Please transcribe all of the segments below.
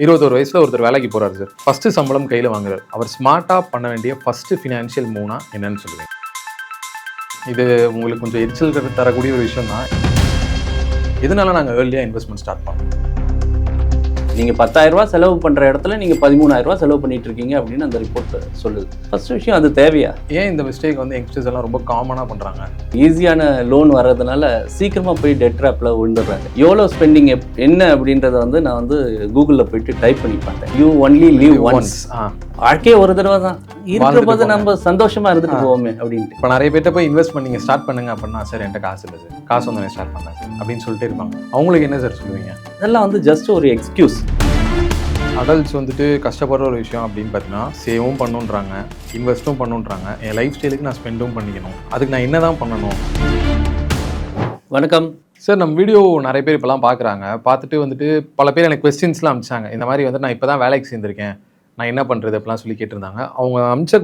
21 வயசுல ஒருத்தர் வேலைக்கு போறாரு சார். ஃபர்ஸ்ட் சம்பளம் கையில வாங்குறாரு. அவர் ஸ்மார்ட்டா பண்ண வேண்டிய ஃபர்ஸ்ட் ஃபினான்ஷியல் மூவ்னா என்னன்னு சொல்லுவீங்க? இது உங்களுக்கு கொஞ்சம் எரிச்சல் தரக்கூடிய ஒரு விஷயம் தான். இதனால நாங்க ஏர்லியா இன்வெஸ்ட்மெண்ட் ஸ்டார்ட் பண்ணோம். நீங்க 10,000 ரூபாய் செலவு பண்ற இடத்துல நீங்க 13,000 ரூபாய் செலவு பண்ணிட்டு இருக்கீங்க அப்படின்னு அந்த ரிப்போர்ட் சொல்லுது. ஃபர்ஸ்ட் விஷயம், அது தேவையா? ஏன் இந்த மிஸ்டேக் வந்து யங்ஸ்டர்ஸ் எல்லாம் ரொம்ப காமனா பண்றாங்க? ஈஸியான லோன் வர்றதுனால சீக்கிரமா போய் டெட் ட்ராப்ல விழுந்துடுறாங்க. எவ்வளோ ஸ்பெண்டிங் என்ன அப்படின்றத வந்து நான் வந்து கூகுளில் போயிட்டு டைப் பண்ணி பார்த்தேன். You only live once. வாழ்க்கையே ஒரு தடவை தான் இருக்கிற போது நம்ம சந்தோஷமா இருந்துட்டு போவோமே அப்படின்ட்டு. இப்போ நிறைய பேர்ட்ட போய் இன்வெஸ்ட் பண்ணீங்க ஸ்டார்ட் பண்ணுங்க அப்படின்னா, சார் என்கிட்ட காசு இல்லை சார், காசு வந்து ஸ்டார்ட் பண்ணேன் சார் அப்படின்னு சொல்லிட்டு இருப்பாங்க. அவங்களுக்கு என்ன சார் சொல்லுவீங்க? அதெல்லாம் வந்து ஜஸ்ட் ஒரு எக்ஸ்கியூஸ். அடல்ட்ஸ் வந்துட்டு கஷ்டப்படுற ஒரு விஷயம் அப்படின்னு பார்த்தீங்கன்னா, சேவும் பண்ணுன்றாங்க, இன்வெஸ்ட்டும் பண்ணுன்றாங்க, என் லைஃப் ஸ்டைலுக்கு நான் ஸ்பெண்டும் பண்ணிக்கணும், அதுக்கு நான் என்ன தான் பண்ணணும்? வணக்கம் சார். நம்ம வீடியோ நிறைய பேர் இப்போலாம் பார்க்குறாங்க. பார்த்துட்டு வந்துட்டு பல பேர் எனக்கு கொஸ்டின்ஸ்லாம் அனுப்பிச்சாங்க. இந்த மாதிரி வந்து நான் இப்போ தான் வேலைக்கு சேர்ந்திருக்கேன், நான் என்ன பண்ணுறது அப்படிலாம் சொல்லி கேட்டிருந்தாங்க. அவங்க அமிச்ச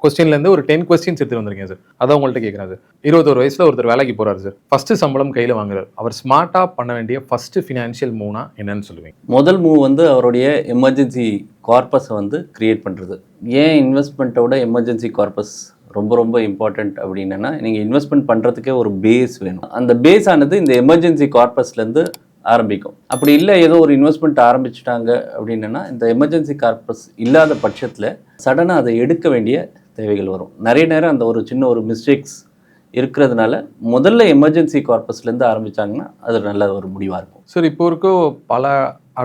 கொஸ்டின்லேருந்து ஒரு 10 கொஸ்டின்ஸ் எடுத்துகிட்டு வந்திருக்கேன் சார். அதான் உங்கள்கிட்ட கேட்குறேன் சார். 21 வயசில் ஒருத்தர் வேலைக்கு போகிறாரு சார். ஃபஸ்ட்டு சம்பளம் கையில் வாங்குறாரு. அவர் ஸ்மார்ட்டாக பண்ண வேண்டிய ஃபஸ்ட்டு ஃபினான்ஷியல் மூவ்னா என்னன்னு சொல்லுவீங்க? முதல் மூவ் வந்து அவருடைய எமர்ஜென்சி கார்பஸை வந்து கிரியேட் பண்ணுறது. ஏன் இன்வெஸ்ட்மெண்ட்டோட எமர்ஜென்சி கார்பஸ் ரொம்ப ரொம்ப இம்பார்ட்டண்ட் அப்படின்னா, நீங்கள் இன்வெஸ்ட்மெண்ட் பண்ணுறதுக்கே ஒரு பேஸ் வேணும். அந்த பேஸ் ஆனது இந்த எமர்ஜென்சி கார்பஸ்லேருந்து ஆரம்பிக்கும். அப்படி இல்லை ஏதோ ஒரு இன்வெஸ்ட்மெண்ட் ஆரம்பிச்சிட்டாங்க அப்படின்னா, இந்த எமர்ஜென்சி கார்பஸ் இல்லாத பட்சத்தில் சடனாக அதை எடுக்க வேண்டிய தேவைகள் வரும். நிறைய நேரம் அந்த ஒரு சின்ன ஒரு மிஸ்டேக்ஸ் இருக்கிறதுனால முதல்ல எமர்ஜென்சி கார்பஸ்லேருந்து ஆரம்பித்தாங்கன்னா அது நல்ல ஒரு முடிவாக இருக்கும். சார், இப்போ இருக்க பல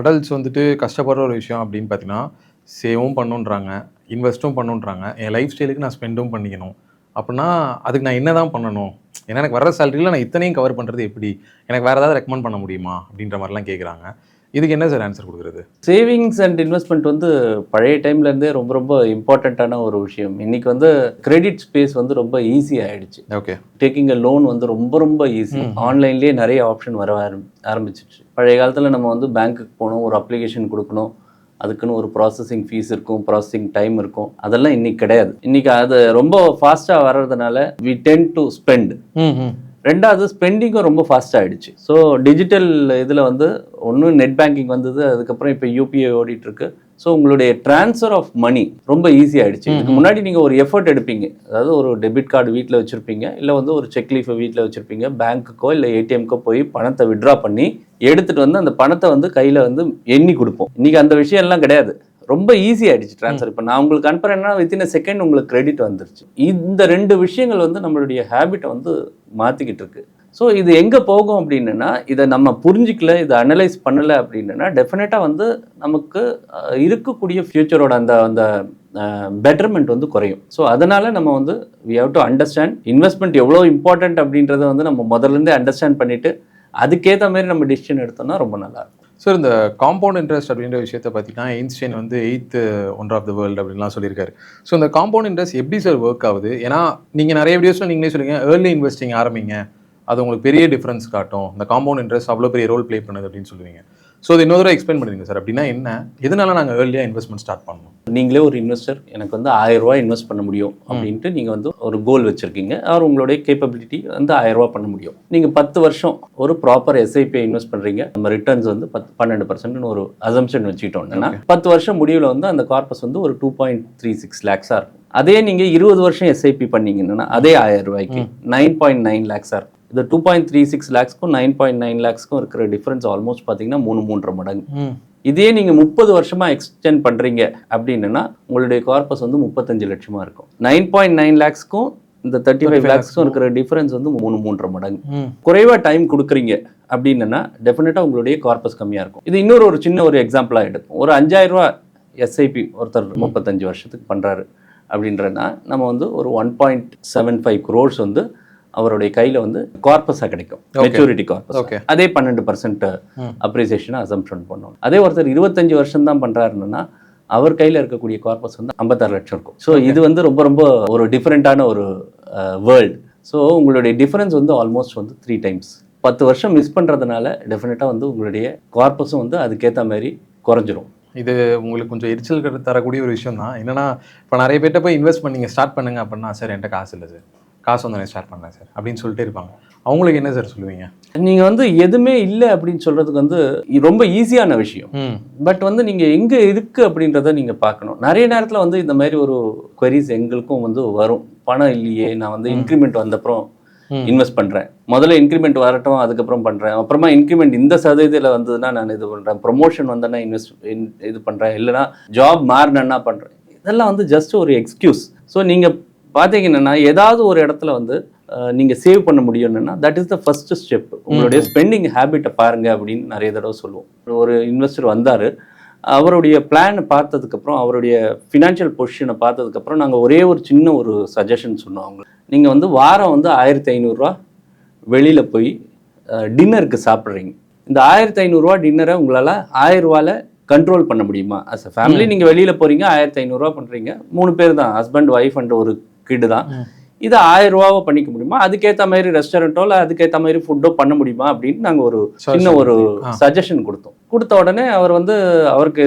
அடல்ட்ஸ் வந்துட்டு கஷ்டப்படுற ஒரு விஷயம் அப்படின்னு பார்த்தீங்கன்னா, சேவும் பண்ணுன்றாங்க, இன்வெஸ்ட்டும் பண்ணுன்றாங்க, என் லைஃப் ஸ்டைலுக்கு நான் ஸ்பெண்டும் பண்ணிக்கணும் அப்படின்னா, அதுக்கு நான் என்ன தான் பண்ணணும்? ஏன்னா எனக்கு வர சேலரியில் நான் இத்தனையும் கவர் பண்ணுறது எப்படி? எனக்கு வேறு ஏதாவது ரெக்கமெண்ட் பண்ண முடியுமா அப்படின்ற மாதிரிலாம் கேட்குறாங்க. இதுக்கு என்ன சார் ஆன்சர் கொடுக்குறது? சேவிங்ஸ் அண்ட் இன்வெஸ்ட்மெண்ட் வந்து பழைய டைம்லேருந்தே ரொம்ப ரொம்ப இம்பார்ட்டண்ட்டான ஒரு விஷயம். இன்றைக்கி வந்து கிரெடிட் ஸ்பேஸ் வந்து ரொம்ப ஈஸி ஆகிடுச்சு. ஓகே, டேக்கிங் அ லோன் வந்து ரொம்ப ரொம்ப ஈஸி. ஆன்லைன்லேயே நிறைய ஆப்ஷன் வர ஆரம்பிச்சிச்சு. பழைய காலத்தில் நம்ம வந்து பேங்க்குக்கு போகணும், ஒரு அப்ளிகேஷன் கொடுக்கணும், அதுக்குன்னு ஒரு ப்ராசஸிங் ஃபீஸ் இருக்கும், ப்ராசஸிங் டைம் இருக்கும். அதெல்லாம் இன்னைக்கு கிடையாது. இன்னைக்கு அது ரொம்ப ஃபாஸ்ட்டாக வர்றதுனால வி டென்ட் டு ஸ்பெண்ட். ரெண்டாவது ஸ்பெண்டிங்கும் ரொம்ப ஃபாஸ்ட்டாக ஆகிடுச்சு. ஸோ டிஜிட்டல் இதில் வந்து ஒன்று நெட் பேங்கிங் வந்தது, அதுக்கப்புறம் இப்போ யூபிஐ ஓடிட்டுருக்கு. ஸோ உங்களுடைய ட்ரான்ஸ்ஃபர் ஆஃப் மணி ரொம்ப ஈஸி ஆகிடுச்சு. இதுக்கு முன்னாடி நீங்கள் ஒரு எஃபர்ட் எடுப்பீங்க, அதாவது ஒரு டெபிட் கார்டு வீட்டில் வச்சுருப்பீங்க, இல்லை வந்து ஒரு செக் லீஃபை வீட்டில் வச்சுருப்பீங்க, பேங்க்குக்கோ இல்லை ஏடிஎம்க்கோ போய் பணத்தை விட்ரா பண்ணி எடுத்துகிட்டு வந்து அந்த பணத்தை வந்து கையில் வந்து எண்ணி கொடுப்போம். இன்றைக்கி அந்த விஷயம்லாம் கிடையாது. ரொம்ப ஈஸி ஆகிடுச்சு ட்ரான்ஸ்ஃபர். இப்போ நான் உங்களுக்கு அனுப்புறேன்னா வித்தின் அ செகண்ட் உங்களுக்கு கிரெடிட் வந்துருச்சு. இந்த ரெண்டு விஷயங்கள் வந்து நம்மளுடைய ஹேபிட்டை வந்து மாற்றிக்கிட்டு இருக்கு. ஸோ இது எங்கே போகும் அப்படின்னா, இதை நம்ம புரிஞ்சிக்கல, இதை அனலைஸ் பண்ணலை அப்படின்னா டெஃபினட்டாக வந்து நமக்கு இருக்கக்கூடிய ஃப்யூச்சரோட அந்த அந்த பெட்டர்மெண்ட் வந்து குறையும். ஸோ அதனால் நம்ம வந்து we have to understand investment எவ்வளோ இம்பார்ட்டண்ட் அப்படின்றத வந்து நம்ம முதல்லேருந்தே அண்டர்ஸ்டாண்ட் பண்ணிவிட்டு அதுக்கேற்ற மாதிரி நம்ம டிசிஷன் எடுத்தோம்னா ரொம்ப நல்லாயிருக்கும். சார், இந்த காம்பவுண்ட் இன்ட்ரெஸ்ட் அப்படின்ற விஷயத்தை பார்த்தீங்கன்னா, ஐன்ஸ்டைன் வந்து 8th wonder of the world அப்படின்லாம் சொல்லியிருக்காரு. ஸோ இந்த காம்பவுண்ட் இன்ட்ரெஸ்ட் எப்படி சார் ஒர்க் ஆகுது? ஏன்னா நீங்கள் நிறைய வீடியோஸில் நீங்களே சொல்லுங்க, ஏர்லி இன்வெஸ்டிங் ஆரம்பிங்க, அது உங்களுக்கு பெரிய டிஃப்ரென்ஸ் காட்டும், இந்த காம்பவுண்ட் இன்ட்ரெஸ்ட் அவ்வளோ பெரிய ரோல் ப்ளே பண்ணுது அப்படின்னு சொல்லுவீங்க. ஸோ அது இன்னொரு எக்ஸ்பிளைன் பண்ணுறீங்க சார். அப்படின்னா என்ன, எதனால நாங்கள் ஏர்லியாக இன்வெஸ்ட்மெண்ட் ஸ்டார்ட் பண்ணணும்? நீங்களே ஒரு இன்வெஸ்டர், எனக்கு வந்து 1000 ரூபாய் இன்வெஸ்ட் பண்ண முடியும் அப்படின்ட்டு நீங்கள் வந்து ஒரு கோல் வச்சுருக்கீங்க. அவர் உங்களுடைய கேப்பபிலிட்டி வந்து 1000 ரூபாய் பண்ண முடியும். நீங்கள் 10 வருஷம் ஒரு ப்ராப்பர் எஸ்ஐபியை இன்வெஸ்ட் பண்ணுறீங்க. நம்ம ரிட்டர்ன்ஸ் வந்து 12% ஒரு அசம்ஷன் வச்சுக்கிட்டோம்னா 10 வருஷம் முடிவில் வந்து அந்த கார்பஸ் வந்து ஒரு 2.36 லேக்ஸாக இருக்கும். அதே நீங்கள் 20 வருஷம் எஸ்ஐபி பண்ணீங்கன்னா அதே 1000 ரூபாய்க்கு 9.9 லேக்ஸாக இருக்கும். இந்த 2.36 லேக்ஸ்க்கும் 9.9 லேக்ஸ்க்கும் இருக்கிற டிஃப்ரென்ஸ் ஆல்மோஸ்ட் பார்த்தீங்கன்னா 3 மடங்கு. இதே நீங்கள் 30 வருஷமாக எக்ஸ்டெண்ட் பண்ணுறீங்க அப்படின்னா உங்களுடைய கார்பஸ் வந்து 35 லட்சமாக இருக்கும். 9.9 லேக்ஸ்க்கும் இந்த 35 லேக்ஸ்க்கும் இருக்கிற டிஃபரன்ஸ் வந்து 3 மடங்கு. குறைவாக டைம் கொடுக்குறீங்க அப்படின்னா டெஃபினட்டாக உங்களுடைய கார்பஸ் கம்மியாக இருக்கும். இது இன்னொரு ஒரு சின்ன ஒரு எக்ஸாம்பிளாக எடுக்கும். ஒரு 5000 ரூபா எஸ்ஐபி ஒருத்தர் 35 வருஷத்துக்கு பண்ணுறாரு அப்படின்றனா நம்ம வந்து ஒரு 1.75 crores வந்து அவருடைய கையில் வந்து கார்பஸாக கிடைக்கும், மெச்சூரிட்டி கார்பஸ். அதே 12% அப்ரிசியேஷனை அசம்ப்ஷன் பண்ணுவோம். அதே ஒருத்தர் 25 வருஷம் தான் பண்ணுறாருன்னா அவர் கையில் இருக்கக்கூடிய கார்பஸ் வந்து 56 லட்சம் இருக்கும். ஸோ இது வந்து ரொம்ப ரொம்ப ஒரு டிஃப்ரெண்ட்டான ஒரு வேர்ல்டு. ஸோ உங்களுடைய டிஃபரன்ஸ் வந்து ஆல்மோஸ்ட் வந்து 3 times. 10 வருஷம் மிஸ் பண்ணுறதுனால டெஃபினட்டாக வந்து உங்களுடைய கார்பஸும் வந்து அதுக்கேற்ற மாதிரி குறைஞ்சிரும். இது உங்களுக்கு கொஞ்சம் எரிச்சல் தரக்கூடிய ஒரு விஷயம் தான். என்னன்னா, இப்போ நிறைய பேர்ட்ட போய் இன்வெஸ்ட் பண்ணீங்க ஸ்டார்ட் பண்ணுங்க அப்படின்னா, சார் என்கிட்ட காசு இல்லை சார், காசு வந்து நான் ஸ்டார்ட் பண்ணேன் சார் அப்படின்னு சொல்லிட்டே இருப்பாங்க. அவங்களுக்கு என்ன சார் சொல்லுவீங்க? நீங்கள் வந்து எதுவுமே இல்லை அப்படின்னு சொல்கிறதுக்கு வந்து ரொம்ப ஈஸியான விஷயம். பட் வந்து நீங்கள் எங்கே இருக்குது அப்படின்றத நீங்கள் பார்க்கணும். நிறைய நேரத்தில் வந்து இந்த மாதிரி ஒரு queries எங்களுக்கும் வந்து வரும். பணம் இல்லையே, நான் வந்து இன்க்ரிமெண்ட் வந்தப்புறம் இன்வெஸ்ட் பண்ணுறேன், முதல்ல இன்க்ரிமெண்ட் வரட்டும் அதுக்கப்புறம் பண்ணுறேன், அப்புறமா இன்க்ரிமெண்ட் இந்த சதவீதத்தில் வந்ததுன்னா நான் இது பண்ணுறேன், ப்ரொமோஷன் வந்தேன்னா இது பண்ணுறேன், இல்லைனா ஜாப் மாறினேன்னா பண்ணுறேன். இதெல்லாம் வந்து ஜஸ்ட் ஒரு எக்ஸ்கியூஸ். ஸோ நீங்கள் பார்த்தீங்கன்னா ஏதாவது ஒரு இடத்துல வந்து நீங்கள் சேவ் பண்ண முடியும்னா that is the first step. உங்களுடைய ஸ்பெண்டிங் ஹேபிட்டை பாருங்கள் அப்படின்னு நிறைய தடவை சொல்லுவோம். ஒரு இன்வெஸ்டர் வந்தார், அவருடைய பிளானை பார்த்ததுக்கப்புறம், அவருடைய ஃபினான்ஷியல் பொசிஷனை பார்த்ததுக்கப்புறம் நாங்கள் ஒரே ஒரு சின்ன ஒரு சஜஷன் சொன்னோம் அவங்களுக்கு. நீங்கள் வந்து வாரம் வந்து 1500 வெளியில் போய் டின்னருக்கு சாப்பிட்றீங்க. இந்த 1500 டின்னரை உங்களால் 1000 கண்ட்ரோல் பண்ண முடியுமா? அஸ் அ ஃபேமிலி நீங்கள் வெளியில் போகிறீங்க, 1500 பண்ணுறீங்க, 3 பேர் தான், ஹஸ்பண்ட் ஒய்ஃப் அண்ட் ஒரு கிட்டு தான். இதை 1000 பண்ணிக்க முடியுமா? அதுக்கேற்ற மாதிரி ரெஸ்டாரண்ட்டோ இல்லை அதுக்கேற்ற மாதிரி ஃபுட்டோ பண்ண முடியுமா அப்படின்னு நாங்கள் ஒரு சின்ன ஒரு சஜஷன் கொடுத்தோம். கொடுத்த உடனே அவர் வந்து அவருக்கு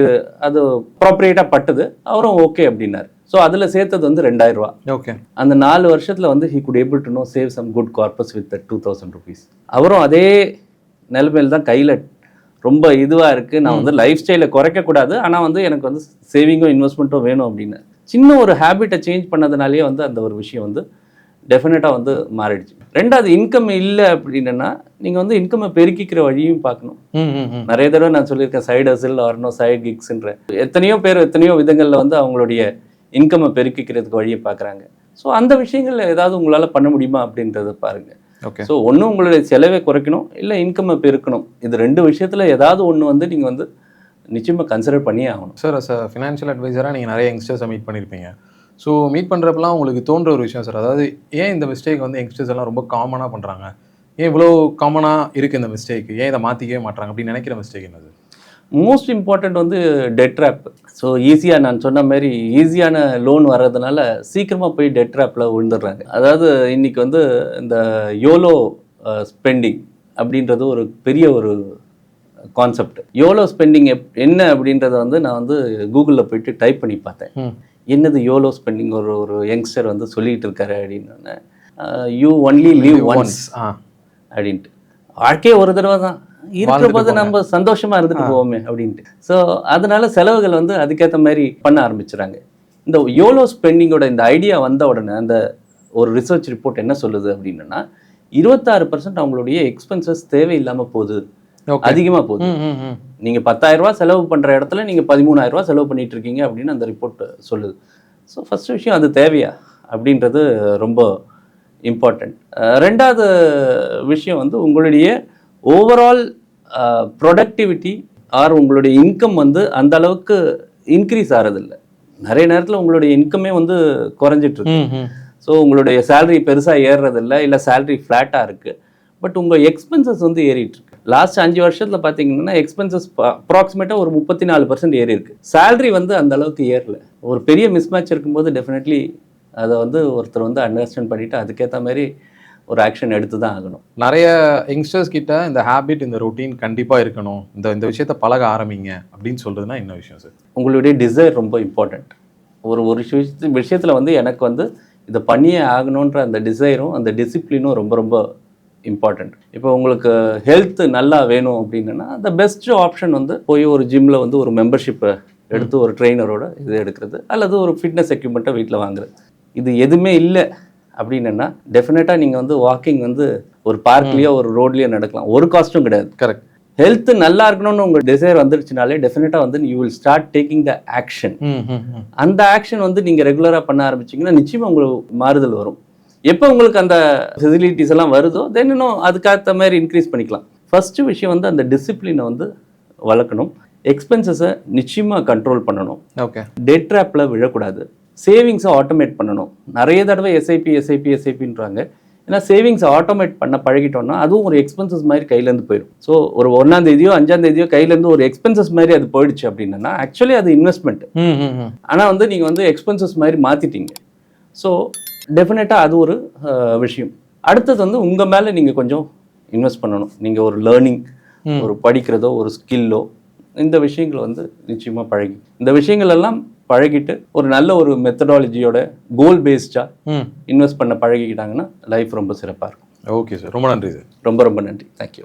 அது ப்ராப்பரேட்டாக பட்டுது, அவரும் ஓகே அப்படின்னாரு. ஸோ அதில் சேர்த்தது வந்து 2000. ஓகே. அந்த 4 வருஷத்தில் வந்து he could able to know save some good corpus with that 2000 rupees. அவரும் அதே நிலைமையில் தான், கையில் ரொம்ப இதுவாக இருக்குது, நான் வந்து லைஃப் ஸ்டைலை குறைக்கக்கூடாது, ஆனால் வந்து எனக்கு வந்து சேவிங்கும் இன்வெஸ்ட்மெண்ட்டும் வேணும் அப்படின்னு சின்ன ஒரு ஹேபிட்டை சேஞ்ச் பண்ணதுனாலே வந்து அந்த ஒரு விஷயம் வந்து டெஃபினட்டாக வந்து மாறிடுச்சு. ரெண்டாவது, இன்கம் இல்லை அப்படின்னா நீங்கள் வந்து இன்கம்மை பெருக்கிக்கிற வழியும் பார்க்கணும். நிறைய தடவை நான் சொல்லியிருக்கேன், சைடு ஹசில் வரணும், சைடு கிக்ஸ்ன்ற எத்தனையோ பேர் எத்தனையோ விதங்களில் வந்து அவங்களுடைய இன்கம்மை பெருக்கிக்கிறதுக்கு வழியை பார்க்குறாங்க. ஸோ அந்த விஷயங்கள் ஏதாவது உங்களால் பண்ண முடியுமா அப்படின்றத பாருங்கள். ஓகே. ஸோ ஒன்று உங்களுடைய செலவை குறைக்கணும், இல்லை இன்கம்மை பெருக்கணும். இது 2 விஷயத்தில் ஏதாவது ஒன்று வந்து நீங்கள் வந்து நிச்சயமாக கன்சிடர் பண்ணியே ஆகணும். சார், அஸ் அ ஃபினான்ஷியல் அட்வைசராக நீங்கள் நிறைய யங்ஸ்டர்ஸை மீட் பண்ணியிருப்பீங்க. ஸோ மீட் பண்ணுறப்பெல்லாம் உங்களுக்கு தோன்ற ஒரு விஷயம் சார், அதாவது ஏன் இந்த மிஸ்டேக் வந்து யங்ஸ்டர்ஸ் எல்லாம் ரொம்ப காமனாக பண்ணுறாங்க, ஏன் இவ்வளோ காமனாக இருக்குது இந்த மிஸ்டேக், ஏன் இதை மாற்றிக்கவே மாட்டாங்க அப்படின்னு நினைக்கிற மிஸ்டேக் என்னது? மோஸ்ட் இம்பார்ட்டண்ட் வந்து டெட் ட்ராப். ஸோ ஈஸியாக நான் சொன்ன மாதிரி ஈஸியான லோன் வர்றதுனால சீக்கிரமாக போய் டெட் ட்ராப்பில் விழுந்துடுறாங்க. அதாவது இன்றைக்கி வந்து இந்த யோலோ ஸ்பெண்டிங் அப்படின்றது ஒரு பெரிய ஒரு கான்செப்ட். யோலோ ஸ்பெண்டிங் என்ன அப்படின்றத வந்து நான் வந்து கூகுளில் போயிட்டு டைப் பண்ணி பார்த்தேன். என்னது யோலோ ஸ்பெண்டிங், ஒரு யங்ஸ்டர் வந்து சொல்லிகிட்டு இருக்காரு அப்படின்னு. யூ ஒன்லி லீவ் ஒன்ஸ் அப்படின்ட்டு. வாழ்க்கையே ஒரு தடவை தான், இருக்கிற போது நம்ம சந்தோஷமா இருந்துட்டு போவோமே அப்படின்ட்டு. ஸோ அதனால செலவுகள் வந்து அதுக்கேற்ற மாதிரி பண்ண ஆரம்பிச்சுறாங்க. இந்த யோலோ ஸ்பெண்டிங்கோட இந்த ஐடியா வந்த உடனே அந்த ஒரு ரிசர்ச் ரிப்போர்ட் என்ன சொல்லுது அப்படின்னா 26% அவங்களுடைய எக்ஸ்பென்சஸ் தேவையில்லாமல் போகுது, அதிகமாக போகுது. நீங்கள் 10,000 செலவு பண்ணுற இடத்துல நீங்கள் 13,000 செலவு பண்ணிட்டு இருக்கீங்க அப்படின்னு அந்த ரிப்போர்ட் சொல்லுது. ஸோ ஃபர்ஸ்ட் விஷயம், அது தேவையா அப்படின்றது ரொம்ப இம்பார்ட்டண்ட். ரெண்டாவது விஷயம் வந்து உங்களுடைய ஓவரால் ப்ரொடக்டிவிட்டி ஆர் உங்களுடைய இன்கம் வந்து அந்த அளவுக்கு இன்க்ரீஸ் ஆகிறதில்ல. நிறைய நேரத்தில் உங்களுடைய இன்கமே வந்து குறைஞ்சிட்ருக்கு. ஸோ உங்களுடைய சேலரி பெருசாக ஏறுறதில்ல, இல்லை சேலரி ஃப்ளாட்டாக இருக்குது, பட் உங்கள் எக்ஸ்பென்சஸ் வந்து ஏறிட்டுருக்கு. லாஸ்ட் 5 வருஷத்தில் பார்த்தீங்கன்னா எக்ஸ்பென்சஸ் அப்ராக்சிமேட்டாக ஒரு 34% ஏறி இருக்குது. சேலரி வந்து அந்த அளவுக்கு ஏறல. ஒரு பெரிய மிஸ்மேட்ச் இருக்கும்போது டெஃபினெட்லி அதை வந்து ஒருத்தர் வந்து அண்டர்ஸ்டாண்ட் பண்ணிவிட்டு அதுக்கேற்ற மாதிரி ஒரு ஆக்ஷன் எடுத்து தான் ஆகணும். நிறைய யங்ஸ்டர்ஸ் கிட்ட இந்த ஹேபிட், இந்த ரொட்டீன் கண்டிப்பாக இருக்கணும், இந்த விஷயத்தை பழக ஆரம்பிங்க அப்படின்னு சொல்கிறதுனா என்ன விஷயம் சார்? உங்களுடைய டிசைர் ரொம்ப இம்பார்ட்டண்ட். ஒரு விஷயத்தில் வந்து எனக்கு வந்து இதை பண்ணியே ஆகணுன்ற அந்த டிசைரும் அந்த டிசிப்ளினும் ரொம்ப ரொம்ப இம்பார்ட்டண்ட். இப்போ உங்களுக்கு ஹெல்த் நல்லா வேணும் அப்படின்னா அந்த பெஸ்ட் ஆப்ஷன் வந்து போய் ஒரு ஜிம்மில் வந்து ஒரு மெம்பர்ஷிப்பை எடுத்து ஒரு ட்ரெயினரோட இது எடுக்கிறது, அல்லது ஒரு ஃபிட்னஸ் எக்யூப்மெண்ட்டை வீட்டில் வாங்குறது. இது எதுவுமே இல்லை அப்படின்னா டெஃபினட்டாக நீங்கள் வந்து வாக்கிங் வந்து ஒரு பார்க்லேயோ ஒரு ரோட்லேயோ நடக்கலாம், ஒரு காஸ்ட்டும் கிடையாது. கரெக்ட். ஹெல்த் நல்லா இருக்கணும்னு உங்கள் டிசைர் வந்துருச்சுனாலே டெஃபினட்டாக வந்து you will start taking the action. அந்த ஆக்ஷன் வந்து நீங்கள் ரெகுலராக பண்ண ஆரம்பிச்சிங்கன்னா நிச்சயமாக உங்களுக்கு மாறுதல் வரும். எப்போ உங்களுக்கு அந்த ஃபெசிலிட்டிஸ் எல்லாம் வருதோ தென் இன்னும் அதுக்கேற்ற மாதிரி இன்க்ரீஸ் பண்ணிக்கலாம். ஃபர்ஸ்ட் விஷயம் வந்து அந்த டிசிப்ளினை வந்து வளர்க்கணும். எக்ஸ்பென்சஸை நிச்சயமாக கண்ட்ரோல் பண்ணணும். ஓகே. டெட் ட்ராப்பில் விழக்கூடாது. சேவிங்ஸை ஆட்டோமேட் பண்ணணும். நிறைய தடவை எஸ்ஐபின்றாங்க. ஏன்னா சேவிங்ஸை ஆட்டோமேட் பண்ண பழகிட்டோம்னா அதுவும் ஒரு எக்ஸ்பென்சஸ் மாதிரி கையிலேருந்து போயிடும். ஸோ ஒரு 1ஆம் தேதியோ 5ஆம் தேதியோ கையிலேருந்து ஒரு எக்ஸ்பென்சஸ் மாதிரி அது போயிடுச்சு அப்படின்னா ஆக்சுவலி அது இன்வெஸ்ட்மெண்ட். ஆனால் வந்து நீங்கள் வந்து எக்ஸ்பென்சஸ் மாதிரி மாற்றிட்டீங்க. ஸோ டெஃபினட்டாக அது ஒரு விஷயம். அடுத்தது வந்து உங்கள் மேலே நீங்கள் கொஞ்சம் இன்வெஸ்ட் பண்ணணும். நீங்கள் ஒரு லேர்னிங், ஒரு படிக்கிறதோ ஒரு ஸ்கில்லோ, இந்த விஷயங்களை வந்து நிச்சயமாக பழகி இந்த விஷயங்கள் எல்லாம் பழகிட்டு ஒரு நல்ல ஒரு மெத்தடாலஜியோட கோல் பேஸ்டாக ம் இன்வெஸ்ட் பண்ண பழகிக்கிட்டாங்கன்னா லைஃப் ரொம்ப சிறப்பாக இருக்கும். ஓகே சார், ரொம்ப நன்றி சார். ரொம்ப ரொம்ப நன்றி. தேங்க்யூ.